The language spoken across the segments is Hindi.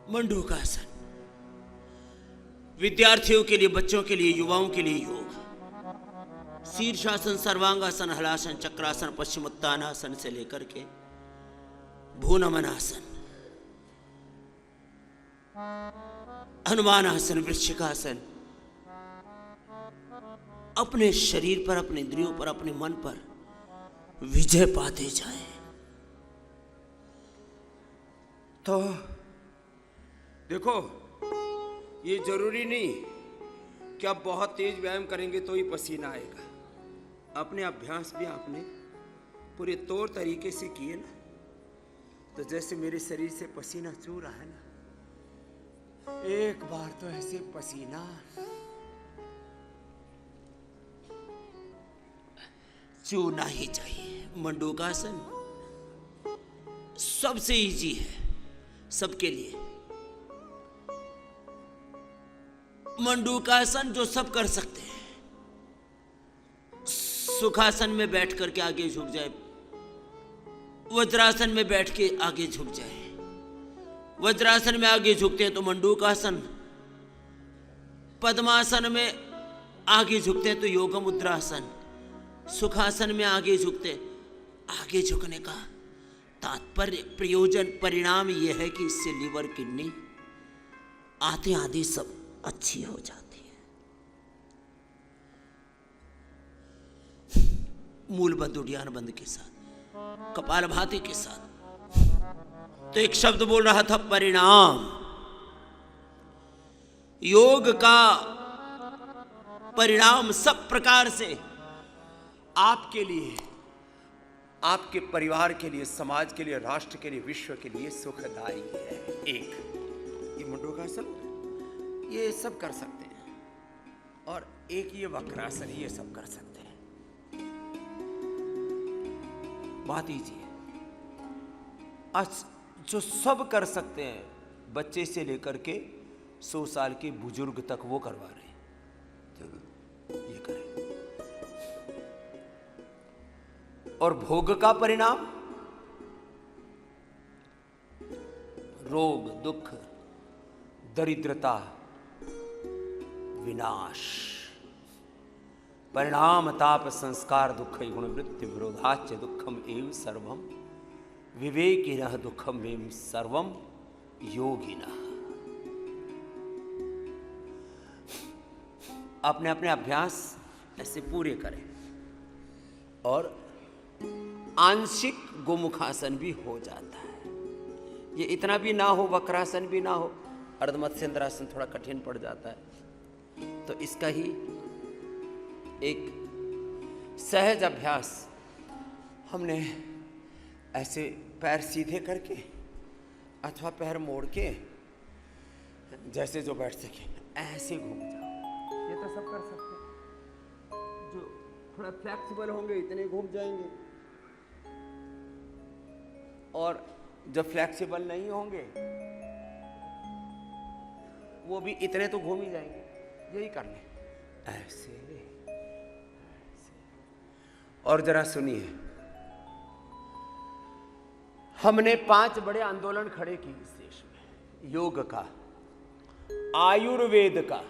मंडूकासन विद्यार्थियों के लिए, बच्चों के लिए, युवाओं के लिए योग। शीर्षासन, सर्वांगासन, हलासन, चक्रासन, पश्चिमोत्तानासन से लेकर के भूनमनासन, हनुमानासन, वृश्चिकासन, अपने शरीर पर, अपने इंद्रियों पर, अपने मन पर विजय पाते जाए। तो देखो, ये जरूरी नहीं कि आप बहुत तेज व्यायाम करेंगे तो ही पसीना आएगा। अपने अभ्यास भी आपने पूरे तौर तरीके से किए ना, तो जैसे मेरे शरीर से पसीना चू रहा है ना, एक बार तो ऐसे पसीना चूना ही चाहिए। मंडूकासन सबसे इजी है सबके लिए। मंडूकासन जो सब कर सकते हैं। सुखासन में बैठ करके आगे झुक जाए, वज्रासन में बैठ के आगे झुक जाए। वज्रासन में आगे झुकते हैं तो मंडूकासन, पद्मासन में आगे झुकते हैं तो योग मुद्रासन, सुखासन में आगे झुकते। आगे झुकने का तात्पर्य, प्रयोजन, परिणाम यह है कि इससे लीवर, किडनी आते आदि सब अच्छी हो जाती है। मूलबद्ध उड्डयन बंद के साथ, कपालभाति के साथ। तो एक शब्द बोल रहा था, परिणाम। योग का परिणाम सब प्रकार से आपके लिए, आपके परिवार के लिए, समाज के लिए, राष्ट्र के लिए, विश्व के लिए सुखदायी है। एक ये मंडूकासन, ये सब कर सकते हैं, और एक ये वक्रासन, ये सब कर सकते हैं। बात ईजी है। आज जो सब कर सकते हैं, बच्चे से लेकर के 100 साल के बुजुर्ग तक, वो करवा रहे हैं, तो ये करें। और भोग का परिणाम, रोग, दुख, दरिद्रता, विनाश। परिणाम ताप संस्कार दुख गुण वृत्ति विरोधाच दुखम एव सर्वम विवेकिनः दुखम एव सर्वम योगिनः। अपने अपने अभ्यास ऐसे पूरे करें, और आंशिक गोमुखासन भी हो जाता है। ये इतना भी ना हो, वक्रासन भी ना हो, अर्धमत्स्येंद्रासन थोड़ा कठिन पड़ जाता है। तो इसका ही एक सहज अभ्यास हमने ऐसे पैर सीधे करके अथवा पैर मोड़ के, जैसे जो बैठ सके ऐसे घूम जाओ। ये तो सब कर सकते हैं। जो थोड़ा फ्लेक्सिबल होंगे इतने घूम जाएंगे, और जो फ्लेक्सिबल नहीं होंगे वो भी इतने तो घूम ही जाएंगे। यही कर लें ऐसे, और जरा सुनिए, हमने 5 बड़े आंदोलन खड़े किए इस देश में। योग का, आयुर्वेद का,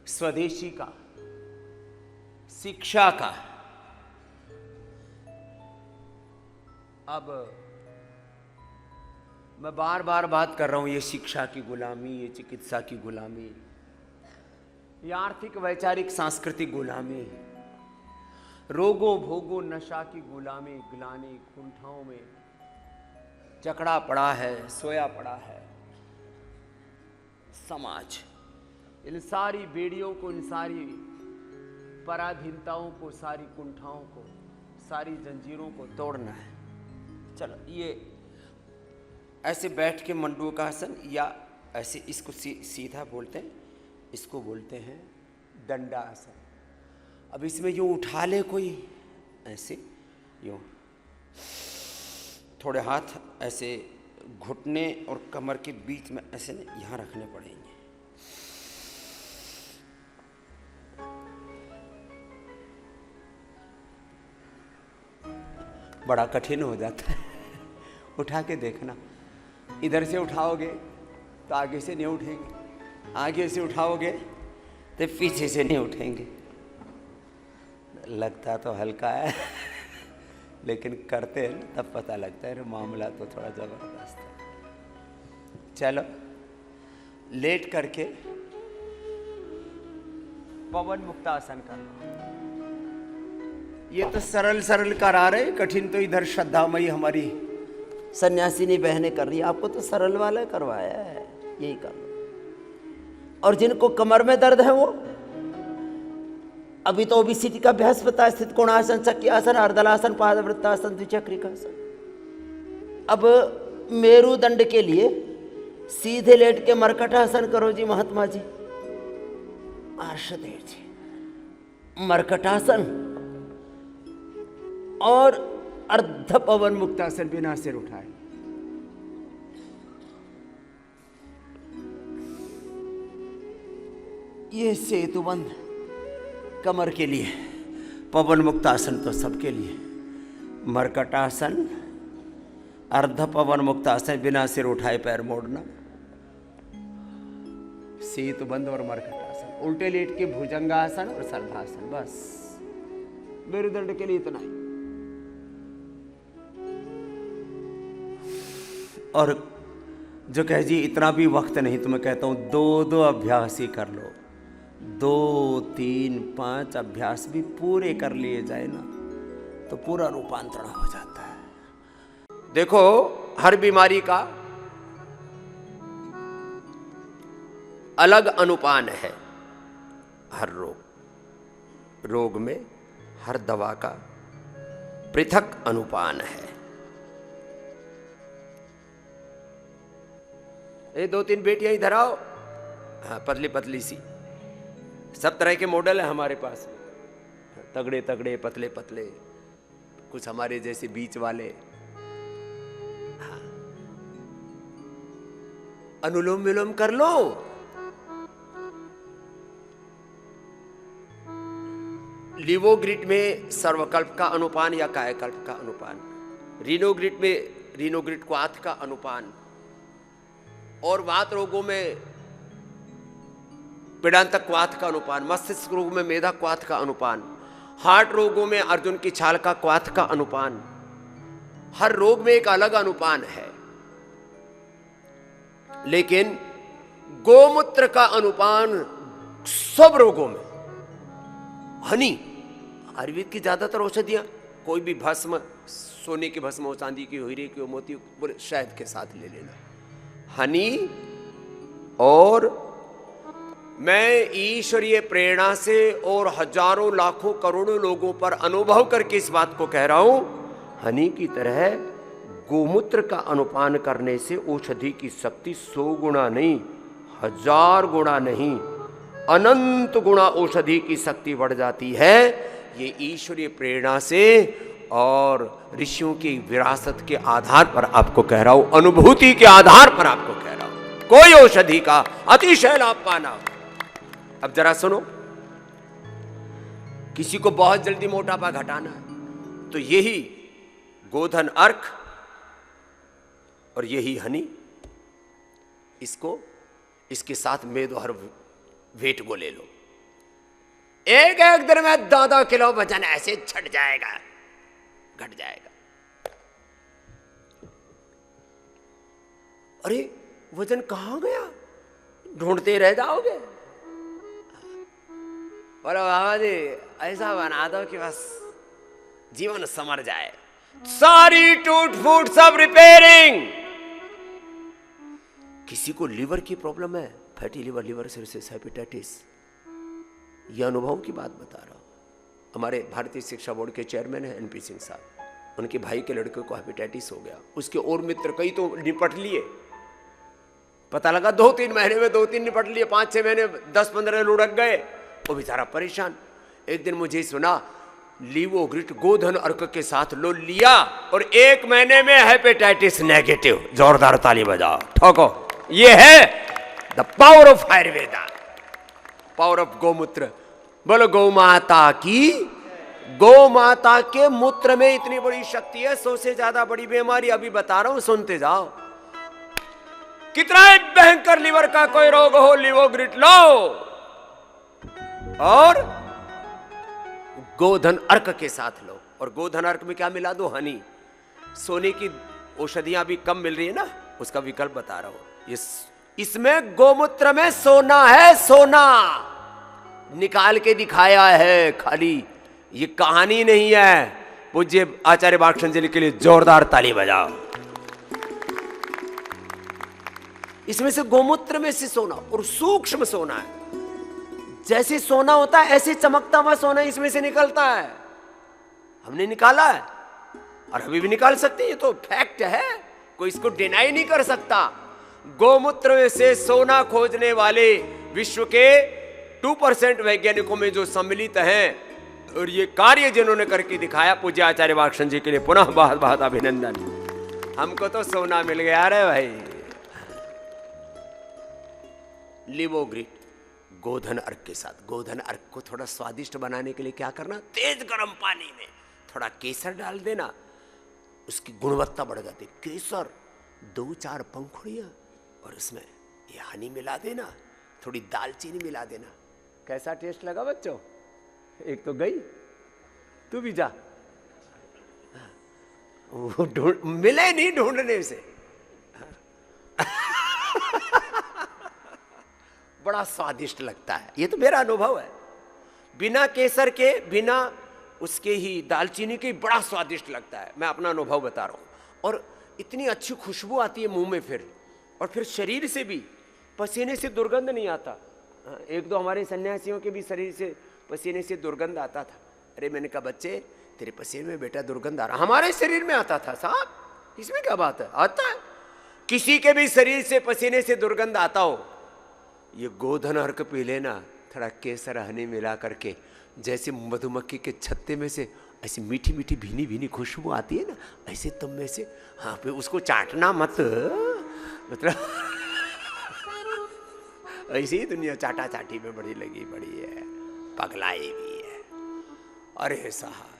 स्वदेशी का, शिक्षा का। अब मैं बार बार बात कर रहा हूं, ये शिक्षा की गुलामी, ये चिकित्सा की गुलामी, ये आर्थिक, वैचारिक, सांस्कृतिक गुलामी, रोगों भोगों नशा की गुलामी, ग्लानि कुंठाओं में जकड़ा पड़ा है, सोया पड़ा है समाज। इन सारी बेड़ियों को, इन सारी पराधीनताओं को, सारी कुंठाओं को, सारी जंजीरों को तोड़ना है। चलो, ये ऐसे बैठ के मंडूकासन, या ऐसे इसको सीधा बोलते हैं, इसको बोलते हैं दंडासन। अब इसमें यूँ उठा ले कोई, ऐसे यूँ थोड़े हाथ ऐसे घुटने और कमर के बीच में ऐसे यहाँ रखने पड़ेंगे। बड़ा कठिन हो जाता है, उठा के देखना। इधर से उठाओगे तो आगे से नहीं उठेंगे, आगे से उठाओगे तो पीछे से नहीं उठेंगे। लगता तो हल्का है लेकिन करते हैं ना तब पता लगता है मामला तो थोड़ा जबरदस्त है। चलो लेट करके पवन मुक्तासन करना। ये तो सरल सरल करा रहे, कठिन तो इधर श्रद्धामयी हमारी सन्यासिनी बहनें कर रही है। आपको तो सरल वाला करवाया है, यही कर लो। और जिनको कमर में दर्द है वो अभी तो ओबेसिटी का अभ्यास पता, स्थित कोणासन, शक्यासन, अर्धलासन, पादवृत्तासन, द्विचक्रिकासन। अब मेरुदंड के लिए सीधे लेट के मरकटासन करो जी महात्मा जी, आर्षदेव जी। मरकटासन और अर्ध पवन मुक्तासन बिना सिर उठाए। ये सेतुबंध कमर के लिए, पवन मुक्तासन तो सबके लिए। मरकटासन, अर्ध पवन मुक्तासन बिना सिर उठाए पैर मोड़ना, सेतुबंध और मरकटासन। उल्टे लेट के भुजंगासन और सर्वासन, बस मेरुदंड के लिए इतना ही। और जो कहे जी इतना भी वक्त नहीं, तो मैं कहता हूं 2-2 अभ्यास ही कर लो। 2, 3, 5 अभ्यास भी पूरे कर लिए जाए ना तो पूरा रूपांतरण हो जाता है। देखो हर बीमारी का अलग अनुपान है, हर रोग में हर दवा का पृथक अनुपान है। ये 2-3 बेटियां इधर आओ। हाँ, पतली पतली सी, सब तरह के मॉडल है हमारे पास। तगड़े तगड़े, पतले पतले, कुछ हमारे जैसे बीच वाले। हाँ। अनुलोम विलोम कर लो। लिवोग्रिड में सर्वकल्प का अनुपान या कायकल्प का अनुपान, रीनोग्रिड में रीनोग्रिड क्वाथ का अनुपान, और वात रोगों में पिडांतक क्वाथ का अनुपान, मस्तिष्क रोग में मेधा क्वाथ का अनुपान, हार्ट रोगों में अर्जुन की छाल का क्वाथ का अनुपान। हर रोग में एक अलग अनुपान है। लेकिन गोमूत्र का अनुपान सब रोगों में, हनी, आयुर्वेद की ज्यादातर औषधियां, कोई भी भस्म, सोने की भस्म हो, चांदी की हो, हीरे की हो, मोती हो, शहद के साथ ले लेना। हनी, और मैं ईश्वरीय प्रेरणा से और हजारों लाखों करोड़ों लोगों पर अनुभव करके इस बात को कह रहा हूं, हनी की तरह गोमूत्र का अनुपान करने से औषधि की शक्ति 100 गुना नहीं, 1000 गुणा नहीं, अनंत गुणा औषधि की शक्ति बढ़ जाती है। ये ईश्वरीय प्रेरणा से और ऋषियों की विरासत के आधार पर आपको कह रहा हूं, अनुभूति के आधार पर आपको कह रहा हूं। कोई औषधि का अतिशय लाभ पाना। अब जरा सुनो, किसी को बहुत जल्दी मोटापा घटाना है तो यही गोधन अर्क और यही हनी, इसको इसके साथ मेदो हर वेट को ले लो। एक दिन में 2-2 किलो वजन ऐसे छट जाएगा, घट जाएगा। अरे वजन कहां गया, ढूंढते रह जाओगे। बोलो बाबा जी ऐसा बना दो कि बस जीवन संवर जाए। सारी टूट फूट सब रिपेयरिंग। किसी को लिवर की प्रॉब्लम है, fatty liver, liver cirrhosis, hepatitis, यह अनुभव की बात बता रहा हूं। हमारे भारतीय शिक्षा बोर्ड के चेयरमैन है NP सिंह साहब, उनके भाई के लड़के को हेपेटाइटिस हो गया। उसके और मित्र कई तो निपट लिए, पता लगा 2-3 महीने में 2-3 निपट लिए, 5-6 महीने 10-15 लुढ़क गए, वो बेचारा परेशान। एक दिन मुझे सुना लीवोग्रिड गोधन अर्क के साथ लो लिया और 1 महीने में हेपेटाइटिस नेगेटिव। जोरदार ताली बजाओ, ठोको। ये है the power of Ayurveda, power of गोमूत्र। बोलो गौ माता की। गौ माता के मूत्र में इतनी बड़ी शक्ति है, 100 से ज्यादा बड़ी बीमारी अभी बता रहा हूं, सुनते जाओ। कितना ही भयंकर लीवर का कोई रोग हो, लिवोग्रिट लो। और गोधन अर्क के साथ लो। और गोधन अर्क में क्या मिला दो? हनी। सोने की औषधियां भी कम मिल रही है ना, उसका विकल्प बता रहा हूं। इसमें गोमूत्र में सोना है, सोना निकाल के दिखाया है खाली, ये कहानी नहीं है। पूज्य आचार्य भाषण जी के लिए जोरदार ताली बजाओ। इसमें से गोमूत्र में से सोना, और सूक्ष्म सोना है। जैसे सोना होता है ऐसे चमकता हुआ सोना इसमें से निकलता है। हमने निकाला है और अभी भी निकाल सकते हैं, ये तो फैक्ट है, कोई इसको डिनाई नहीं कर सकता। गोमूत्र में से सोना खोजने वाले विश्व के 2% वैज्ञानिकों में जो सम्मिलित हैं, और ये कार्य जिन्होंने करके दिखाया, पूज्य आचार्य भाषण जी के लिए पुनः बहुत बहुत अभिनंदन। हमको तो सोना मिल गया रे भाई। लिवोग्रिट गोधन अर्क के साथ। गोधन अर्क को थोड़ा स्वादिष्ट बनाने के लिए क्या करना? तेज गर्म पानी में थोड़ा केसर डाल देना, उसकी गुणवत्ता बढ़ जाती। केसर 2-4 पंखुड़ियां, और उसमें ये हनी मिला देना, थोड़ी दालचीनी मिला देना। कैसा टेस्ट लगा बच्चों? एक तो गई, तू भी जा। वो मिले नहीं ढूंढने से। बड़ा स्वादिष्ट लगता है, ये तो मेरा अनुभव है। बिना केसर के, बिना उसके ही दालचीनी के बड़ा स्वादिष्ट लगता है, मैं अपना अनुभव बता रहा हूँ। और इतनी अच्छी खुशबू आती है मुंह में फिर, और फिर शरीर से भी, पसीने से दुर्गंध नहीं आता। एक दो हमारे सन्यासियों के भी शरीर से पसीने से दुर्गंध आता था। अरे मैंने कहा बच्चे तेरे पसीने में बेटा दुर्गंध आ रहा, हमारे शरीर में आता था साहब, इसमें क्या बात है? आता है, किसी के भी शरीर से पसीने से दुर्गंध आता हो, ये गोधन अर्क पी लेना, थोड़ा केसर हनी मिला करके, जैसे मधुमक्खी के छत्ते में से ऐसी मीठी मीठी भीनी भीनी खुशबू आती है ना, ऐसे तुम में से, हाँ पे उसको चाटना मत, मतलब ऐसी ही दुनिया चाटा चाटी में बड़ी लगी बड़ी है, पगलाई भी है। अरे साहब